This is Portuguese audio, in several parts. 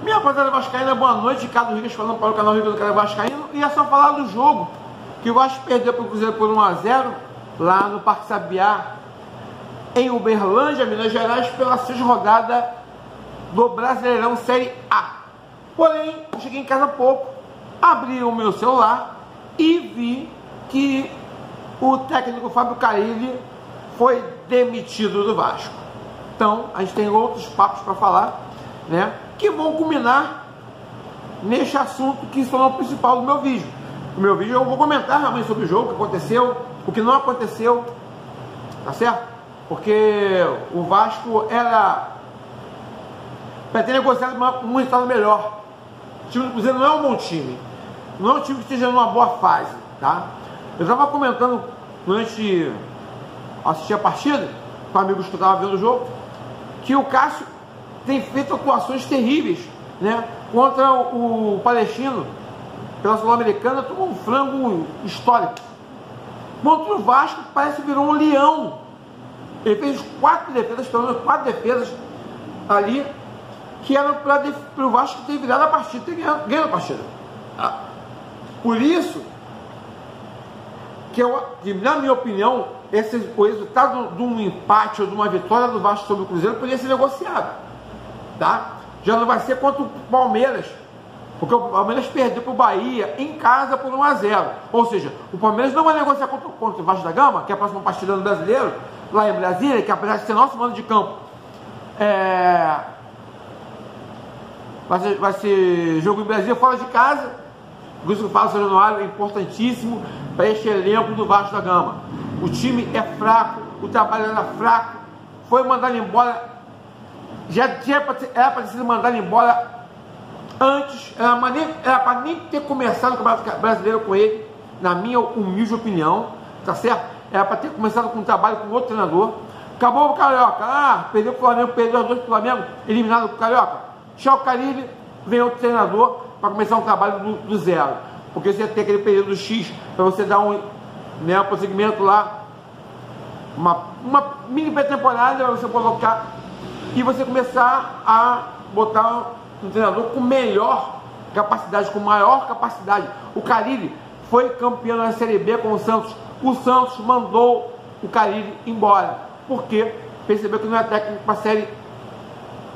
Minha rapaziada vascaína, boa noite. Ricardo Rodrigues falando para o canal Rio do Cara Vascaíno. E é só falar do jogo que o Vasco perdeu para o Cruzeiro por 1 a 0 lá no Parque Sabiá, em Uberlândia, Minas Gerais, pela 6ª rodada do Brasileirão Série A. Porém, eu cheguei em casa há pouco, abri o meu celular e vi que o técnico Fábio Carille foi demitido do Vasco. Então, a gente tem outros papos para falar, né, que vão culminar neste assunto que são o principal do meu vídeo. No meu vídeo eu vou comentar realmente sobre o jogo, o que aconteceu, o que não aconteceu, tá certo? Porque o Vasco era para ter negociado um resultado melhor. O time do Cruzeiro não é um bom time, não é um time que esteja numa boa fase, tá? Eu estava comentando durante assistir a partida com amigos que estavam vendo o jogo, que o Cássio tem feito atuações terríveis, né? Contra o Palestino, pela Sul-Americana, tomou um frango histórico. Contra o Vasco, parece que virou um leão. Ele fez 4 defesas, pelo menos 4 defesas ali, que eram para o Vasco ter virado a partida, ter ganhado a partida. Por isso, que na minha opinião, o resultado de um empate ou de uma vitória do Vasco sobre o Cruzeiro poderia ser negociado, tá? Já não vai ser contra o Palmeiras, porque o Palmeiras perdeu para o Bahia em casa por 1 a 0. Ou seja, o Palmeiras não vai negociar contra o Vasco da Gama, que é a próxima partida do Brasileiro, lá em Brasília, que apesar de ser nosso mando de campo, vai ser jogo em Brasília, fora de casa. Por isso que eu falo, São Januário é importantíssimo para este elenco do Vasco da Gama. O time é fraco, o trabalho era fraco, foi mandado embora, era para ter sido mandado embora antes, era para nem ter começado o Campeonato Brasileiro com ele, na minha humilde opinião, tá certo? Era para ter começado com um trabalho com outro treinador. Acabou o Carioca, perdeu o Flamengo, perdeu as 2 pro Flamengo, eliminado o Carioca. Tchau, Carille, vem outro treinador para começar um trabalho do zero. Porque você tem aquele período X para você dar um prosseguimento lá, uma mini pré-temporada para você colocar e você começar a botar um treinador com melhor capacidade, com maior capacidade. O Carille foi campeão da Série B com o Santos. O Santos mandou o Carille embora, porque percebeu que não é técnico para a Série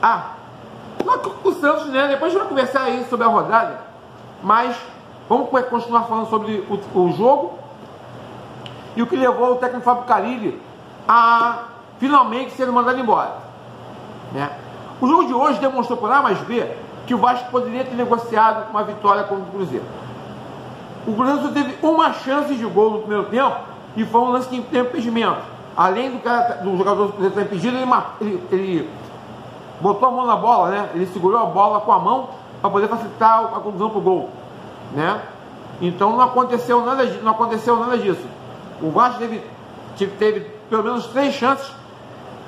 A. O Santos, né? Depois a gente vai conversar aí sobre a rodada, mas vamos continuar falando sobre o jogo e o que levou o técnico Fábio Carille a finalmente ser mandado embora, né? O jogo de hoje demonstrou por A mais B que o Vasco poderia ter negociado uma vitória contra o Cruzeiro. O Cruzeiro só teve uma chance de gol no primeiro tempo e foi um lance que tem impedimento. Além do jogador do Cruzeiro estar impedido, ele botou a mão na bola, né? Ele segurou a bola com a mão para poder facilitar a conclusão para o gol, né? Então não aconteceu nada disso. O Vasco teve pelo menos 3 chances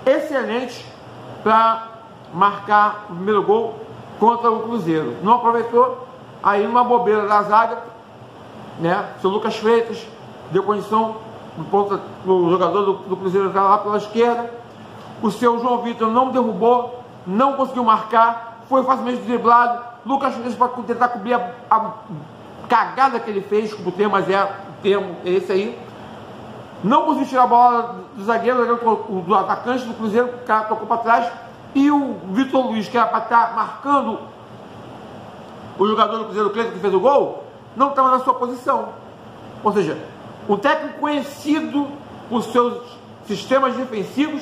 excelentes para marcar o primeiro gol contra o Cruzeiro. Não aproveitou, aí uma bobeira da zaga, né? O seu Lucas Freitas deu condição do jogador do Cruzeiro entrar lá pela esquerda. O seu João Vitor não derrubou, não conseguiu marcar, foi facilmente driblado. Lucas Freitas, para tentar cobrir a cagada que ele fez, o termo é esse aí, não conseguiu tirar a bola do zagueiro, do atacante do Cruzeiro, o cara tocou para trás, e o Vitor Luiz, que era para estar marcando o jogador do Cruzeiro, Cleiton, que fez o gol, não estava na sua posição. Ou seja, um técnico conhecido por seus sistemas defensivos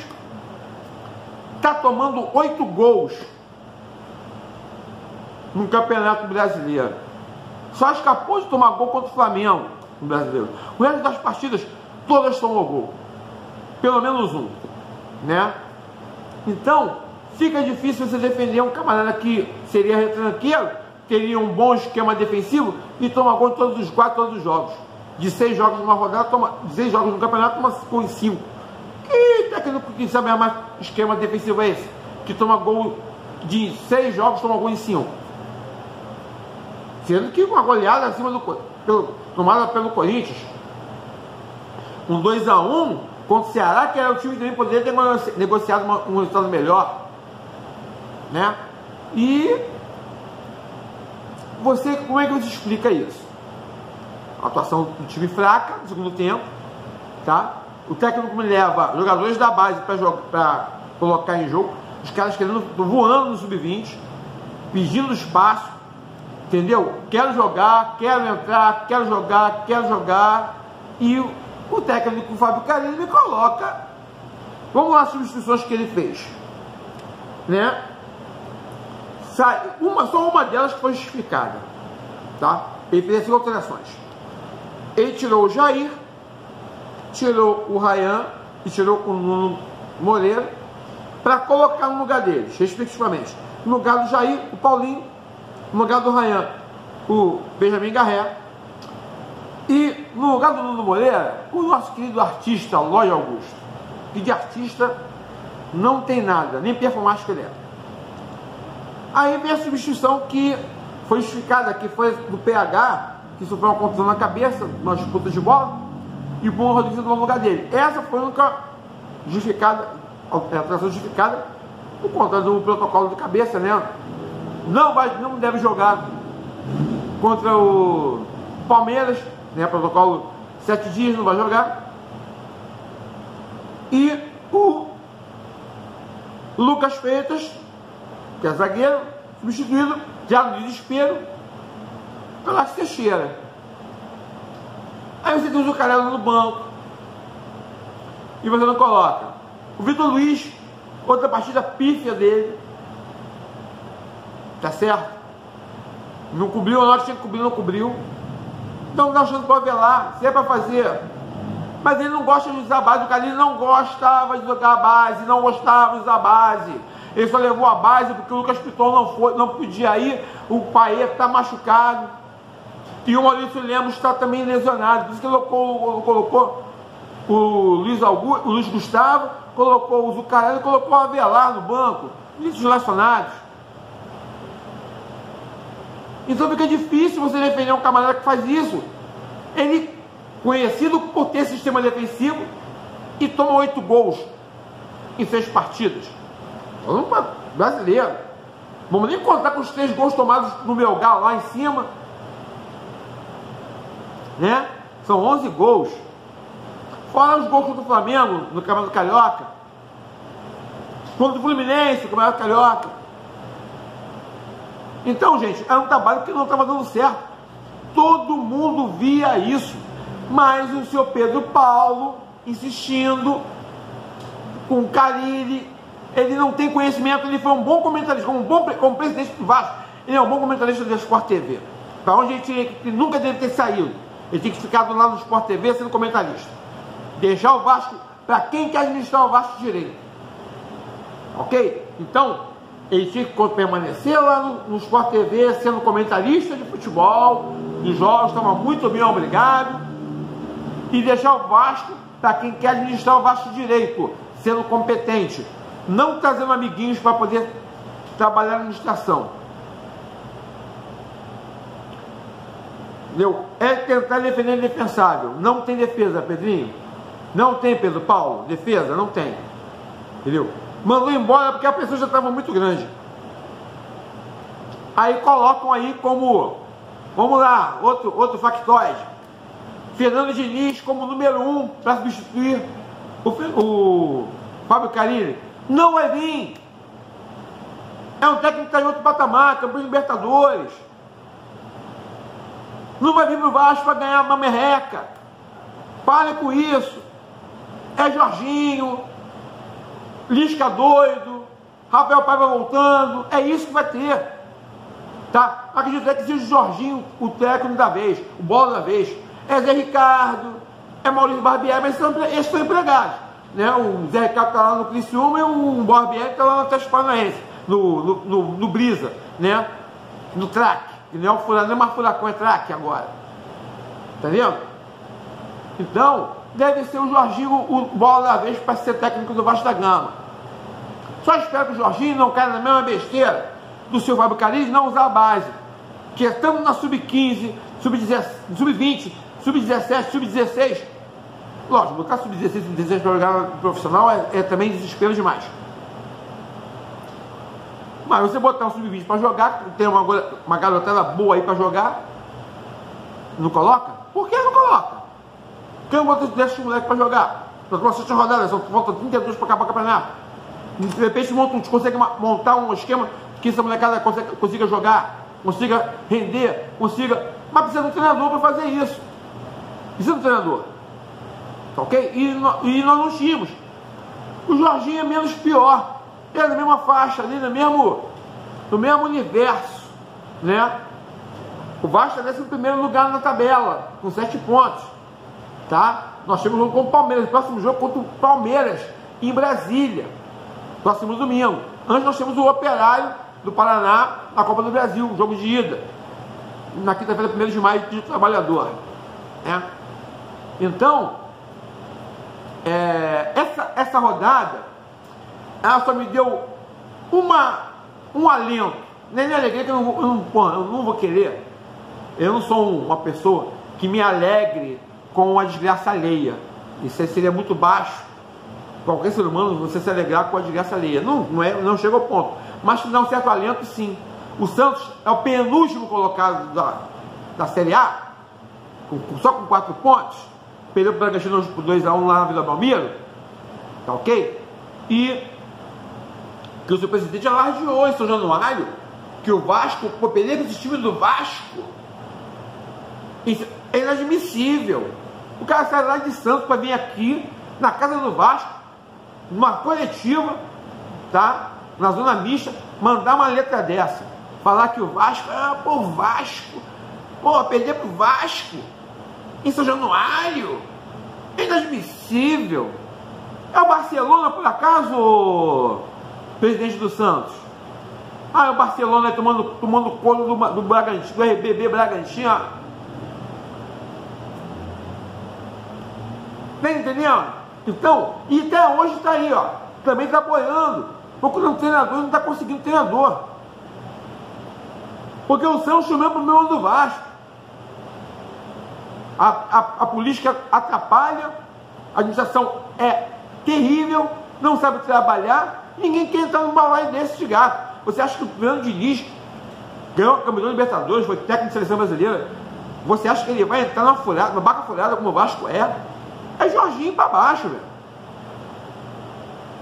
está tomando 8 gols no Campeonato Brasileiro. Só escapou de tomar gol contra o Flamengo no Brasileiro. O resto das partidas todas tomou gol, pelo menos um, né? Então fica difícil você defender um camarada que seria retranqueiro, teria um bom esquema defensivo e toma gol em todos os jogos. De 6 jogos numa rodada, de 6 jogos no campeonato, toma gol em 5. Que técnico que sabe mais esquema defensivo é esse? Que toma gol de 6 jogos, toma gol em 5. Sendo que uma goleada acima tomada pelo Corinthians, um 2 a 1 contra o Ceará, que era o time que também poderia ter negociado um resultado melhor, né? E como é que você explica isso? A atuação do time fraca no segundo tempo, tá? O técnico me leva jogadores da base para colocar em jogo, os caras voando no sub-20, pedindo espaço, entendeu? Quero jogar, quero entrar, quero jogar, e o técnico Fábio Carilli me coloca. Vamos lá as substituições que ele fez, né? Só uma delas que foi justificada, tá? Ele fez 5 alterações. Ele tirou o Jair, tirou o Ryan e tirou o Nuno Moreira para colocar no lugar deles, respectivamente. No lugar do Jair, o Paulinho. No lugar do Ryan, o Benjamin Garré. E no lugar do Nuno Moreira, o nosso querido artista Lóio Augusto. Que de artista não tem nada, nem performático ele é. Aí vem a substituição que foi justificada, que foi do PH, que sofreu uma contusão na cabeça, numa disputa de bola, e o Bruno Rodrigues no lugar dele. Essa foi a única justificada, alteração justificada, por conta do protocolo de cabeça, né? Não deve jogar contra o Palmeiras, né? Protocolo 7 dias, não vai jogar. E o Lucas Freitas, que é zagueiro, substituído, já no desespero, pela Teixeira. Aí você tem o Zucarello no banco e você não coloca. O Vitor Luiz, outra partida pífia dele, tá certo? Não cobriu, a nota tinha que cobrir, não cobriu. Então dá uma chance para o Avelar, se é para fazer. Mas ele não gosta de usar a base, o Carilli não gostava de jogar a base, não gostava de usar a base. Ele só levou a base porque o Lucas Piton não podia ir, o Paeta está machucado. E o Maurício Lemos está também lesionado. Por isso que ele colocou o Luiz Gustavo, colocou o Zucarello e colocou o Avelar no banco. Muitos relacionados. Então fica difícil você defender um camarada que faz isso. Ele, conhecido por ter sistema defensivo, e toma 8 gols em 6 partidas. Vamos para brasileiro. Vamos nem contar com os 3 gols tomados no Melgar lá em cima, né? São 11 gols. Fora os gols contra o Flamengo no Campeonato Carioca, contra o Fluminense no Campeonato Carioca. Então, gente, era um trabalho que não estava dando certo. Todo mundo via isso. Mas o senhor Pedro Paulo, insistindo com o Carilli, ele não tem conhecimento. Ele foi um bom comentarista, como presidente do Vasco, ele é um bom comentarista da Sport TV. Para onde ele nunca deve ter saído. Ele tinha que ficar do lado do Sport TV sendo comentarista. Deixar o Vasco para quem quer administrar o Vasco direito. Ok? Então, ele tinha que permanecer lá no Sport TV sendo comentarista de futebol, dos jogos, estava muito bem, obrigado. E deixar o Vasco para quem quer administrar o Vasco direito, sendo competente. Não trazendo amiguinhos para poder trabalhar na administração. Entendeu? É tentar defender o indefensável. Não tem defesa, Pedrinho. Não tem, Pedro Paulo. Defesa, não tem. Entendeu? Mandou embora porque a pessoa já estava muito grande. Aí colocam aí como, vamos lá, outro factoide. Fernando Diniz como número 1 para substituir o Fábio Carilli. Não vai vir. É um técnico que está em outro patamar, campeão de Libertadores. Não vai vir para o Vasco para ganhar uma merreca. Pare com isso. É Jorginho, Lisca doido, Rafael Paiva voltando. É isso que vai ter. Tá? Acredito que seja o Jorginho o técnico da vez, o bola da vez. É Zé Ricardo, é Maurício Barbieri, mas esses são empregados. Né? O Zé Ricardo está lá no Criciúma e o Barbieri está lá no Atlético Paranaense, no Brisa, né? No Track. Não é mais furacão, é Track agora. Tá vendo? Então, deve ser o Jorginho o bola da vez para ser técnico do Vasco da Gama. Só espero que o Jorginho não caia na mesma besteira do seu Fábio Carilli, não usar a base. Que estamos na sub-15, sub-20, sub-17, sub-16. Lógico, botar sub-16 e sub-16 para jogar no profissional é também desespero demais. Mas você botar um sub-20 para jogar, tem uma garotada boa aí para jogar, não coloca? Por que não coloca? Por que não bota esses moleques para jogar? Na próxima rodada, só faltam 32 para acabar o campeonato. De repente consegue montar um esquema que essa molecada consiga jogar, consiga render, consiga... Mas precisa de um treinador para fazer isso. Precisa de um treinador. Tá ok? E nós não tínhamos. O Jorginho é menos pior. Ele é na mesma faixa, ali no mesmo universo, né? O Vasco está em primeiro lugar na tabela, com 7 pontos, tá? Nós temos um jogo com o Palmeiras, o próximo jogo contra o Palmeiras, em Brasília, próximo domingo. Antes nós temos o Operário do Paraná na Copa do Brasil, jogo de ida, na quinta-feira, 1º de maio, Dia do Trabalhador, né? Então, essa rodada, ela só me deu um alento, nem alegria, que eu não vou querer. Eu não sou uma pessoa que me alegre com a desgraça alheia. Isso aí seria muito baixo. Qualquer ser humano, você se alegrar com a desgraça alheia. Não chega ao ponto. Mas te dá um certo alento, sim. O Santos é o penúltimo colocado da Série A, só com 4 pontos. Perdeu para o Bragantino por 2-1 lá na Vila Belmiro. Tá ok? E que o seu presidente alardeou em São Januário que o Vasco, pô, perder esse time do Vasco é inadmissível. O cara sai lá de Santos para vir aqui na casa do Vasco, numa coletiva, tá? Na zona mista, mandar uma letra dessa, falar que o Vasco, perder pro Vasco em São Januário é inadmissível. É o Barcelona, por acaso, presidente do Santos? É o Barcelona aí tomando couro do Bragantino, do RBB Bragantino. Tá entendendo? Então, e até hoje está aí, ó, também está apoiando, procurando treinador, não está conseguindo treinador. Porque o Santos chamou para o meu do Vasco. A política atrapalha, a administração é terrível, não sabe trabalhar, ninguém quer entrar num balaio desse de gato. Você acha que o Fernando Diniz ganhou a campeão de Libertadores, foi técnico de seleção brasileira? Você acha que ele vai entrar numa vaca furada como o Vasco é? É Jorginho para baixo, velho.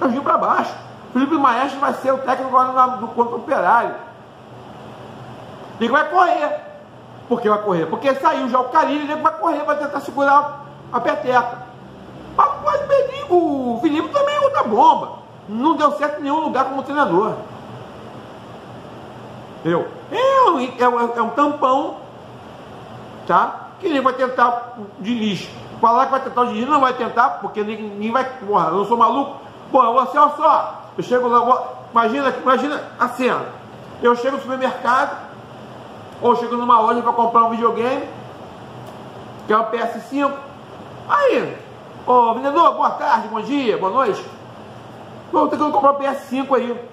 Jorginho para baixo. Felipe Maestro vai ser o técnico agora do contra o Operário. Ele vai correr. Por que vai correr? Porque saiu já o Carilho, ele vai correr, vai tentar segurar a peteca. Mas o Felipe também é outra bomba. Não deu certo em nenhum lugar como treinador. Entendeu? É um tampão, tá? Que ele vai tentar de lixo. Falar que vai tentar o Diniz, não vai tentar, porque ninguém vai. Porra, eu não sou maluco. Porra, você, olha só. Eu chego lá, imagina a cena. Eu chego no supermercado, ou chego numa loja para comprar um videogame, que é um PS5. Aí, ô vendedor, boa tarde, bom dia, boa noite. Estou tentando comprar um PS5 aí.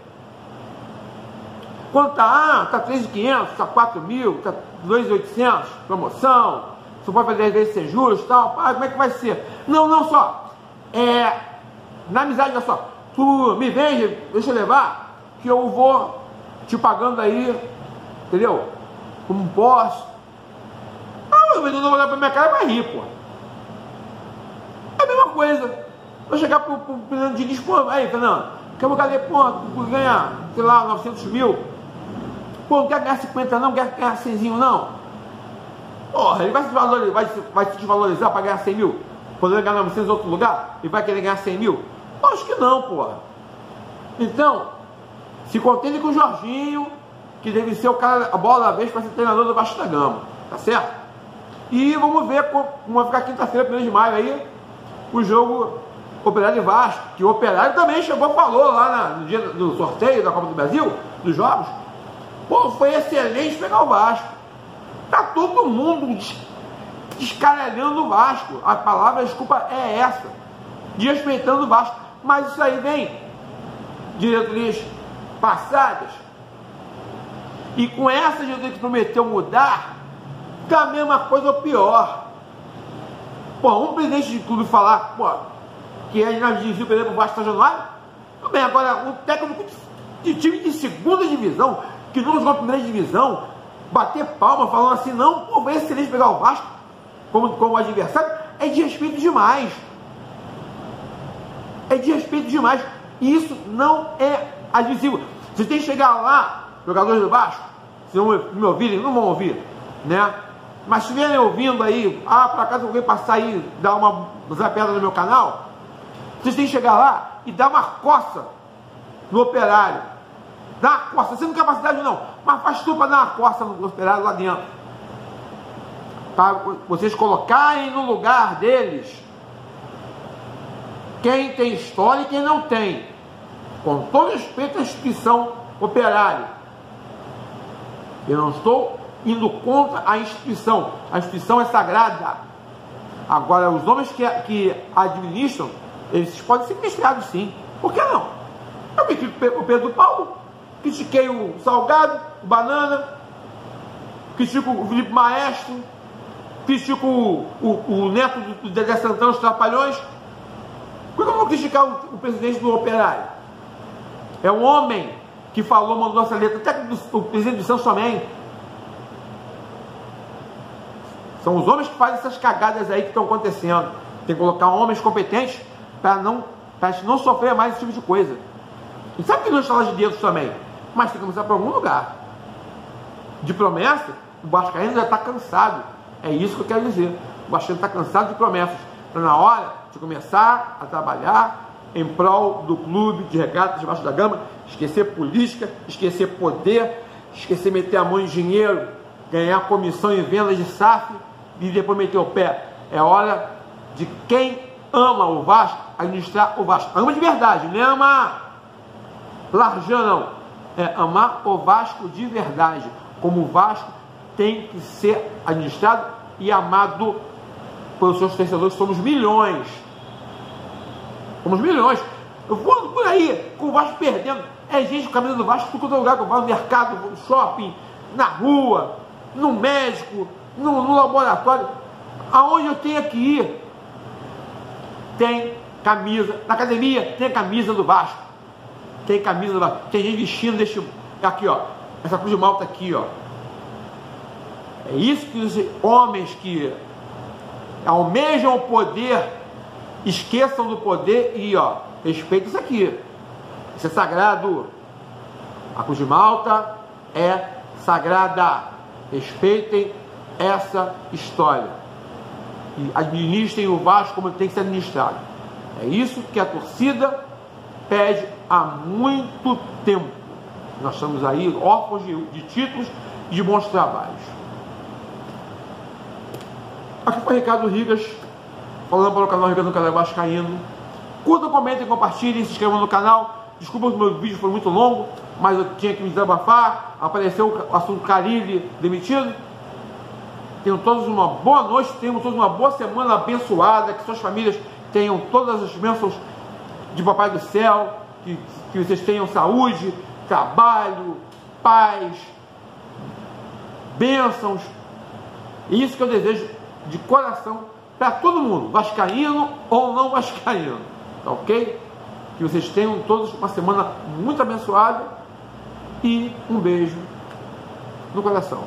Quanto tá? Tá 3.500, tá 4.000, tá 2.800, promoção. Você pode fazer às vezes ser juros e tal. Como é que vai ser? Não, só. Na amizade, olha só. Tu me vende, deixa eu levar, que eu vou te pagando aí, entendeu? Como posso. O vendedor vai olhar pra minha cara e vai rir, pô. É a mesma coisa. Eu chegar pro Fernando Diniz, pô, aí, Fernando, quer ganhar, sei lá, 900 mil. Pô, não quer ganhar 50 não, quer ganhar 100 não. Porra, ele vai se desvalorizar para ganhar 100 mil? Poderia ganhar 900 em outro lugar? E vai querer ganhar 100 mil? Acho que não, porra. Então, se contente com o Jorginho, que deve ser o cara, a bola da vez para ser treinador do Vasco da Gama. Tá certo? E vamos ver como vai ficar quinta-feira, 1º de maio aí, o jogo Operário e Vasco. Que o Operário também falou lá no dia do sorteio da Copa do Brasil, dos jogos. Pô, foi excelente pegar o Vasco. Tá todo mundo descaralhando o Vasco. A palavra, desculpa, é essa. Desrespeitando o Vasco. Mas isso aí vem diretrizes passadas. E com essa diretoria que prometeu mudar, tá a mesma coisa ou pior. Pô, um presidente de clube falar, pó, que é inadmissível perder pro Vasco São Januário. Tudo bem, agora o técnico de time de segunda divisão, que não jogou a primeira divisão, bater palma falando assim, não, pô, vai excelente pegar o Vasco como adversário, é de respeito demais. É de respeito demais. E isso não é admissível. Você tem que chegar lá, jogadores do Vasco, se não me ouvirem, não vão ouvir, né? Mas se estiverem ouvindo aí, por acaso alguém passar aí, dar uma zapeada no meu canal, vocês têm que chegar lá e dar uma coça no Operário. Dá uma coça, você não tem capacidade não, mas faz tudo para dar uma coça no Operário lá dentro. Para vocês colocarem no lugar deles quem tem história e quem não tem. Com todo respeito à instituição Operário. Eu não estou indo contra a instituição é sagrada. Agora, os homens que administram, eles podem ser ministrados sim. Por que não? Eu critiquei o Pedro Paulo, critiquei o Salgado, o Banana, critico o Felipe Maestro, critico o neto do Dedé Santana, os Trapalhões. Por que eu vou criticar o presidente do Operário? É um homem que falou, mandou essa letra, até o presidente do Santos também. São os homens que fazem essas cagadas aí que estão acontecendo. Tem que colocar homens competentes para não sofrer mais esse tipo de coisa. E sabe que não instala de dedos também? Mas tem que começar por algum lugar. De promessa, o vascaíno já está cansado. É isso que eu quero dizer. O vascaíno está cansado de promessas. Está na hora de começar a trabalhar em prol do clube de regatas debaixo da gama, esquecer política, esquecer poder, esquecer meter a mão em dinheiro, ganhar comissão em vendas de SAF e depois meter o pé. É hora de quem ama o Vasco administrar o Vasco. Ama de verdade, não é amar larjão não. É amar o Vasco de verdade, como o Vasco tem que ser administrado e amado pelos seus torcedores. Somos milhões. Somos milhões. Eu vou por aí, com o Vasco perdendo. É gente com a camisa do Vasco, por todo lugar que eu vou, no mercado, no shopping, na rua, no médico, no laboratório. Aonde eu tenho que ir, tem camisa. Na academia, tem camisa do Vasco. Tem camisa do Vasco. Tem gente vestindo aqui, ó. Essa cruz de malta aqui, ó. É isso que os homens que almejam o poder esqueçam do poder e, ó, respeitem isso aqui. Isso é sagrado. A cruz de malta é sagrada. Respeitem essa história. E administrem o Vasco como tem que ser administrado. É isso que a torcida pede há muito tempo. Nós estamos aí órfãos de títulos e de bons trabalhos. Aqui foi Ricardo Rigas, falando para o canal Ricardo no canal Vascaíno. Curtam, comentem, compartilhem, se inscrevam no canal. Desculpa que o meu vídeo foi muito longo, mas eu tinha que me desabafar. Apareceu o assunto Carille demitido. Tenham todos uma boa noite, tenham todos uma boa semana abençoada, que suas famílias tenham todas as bênçãos de Papai do Céu, que vocês tenham saúde, trabalho, paz, bênçãos. E isso que eu desejo de coração para todo mundo, vascaíno ou não vascaíno, tá ok? Que vocês tenham todos uma semana muito abençoada e um beijo no coração.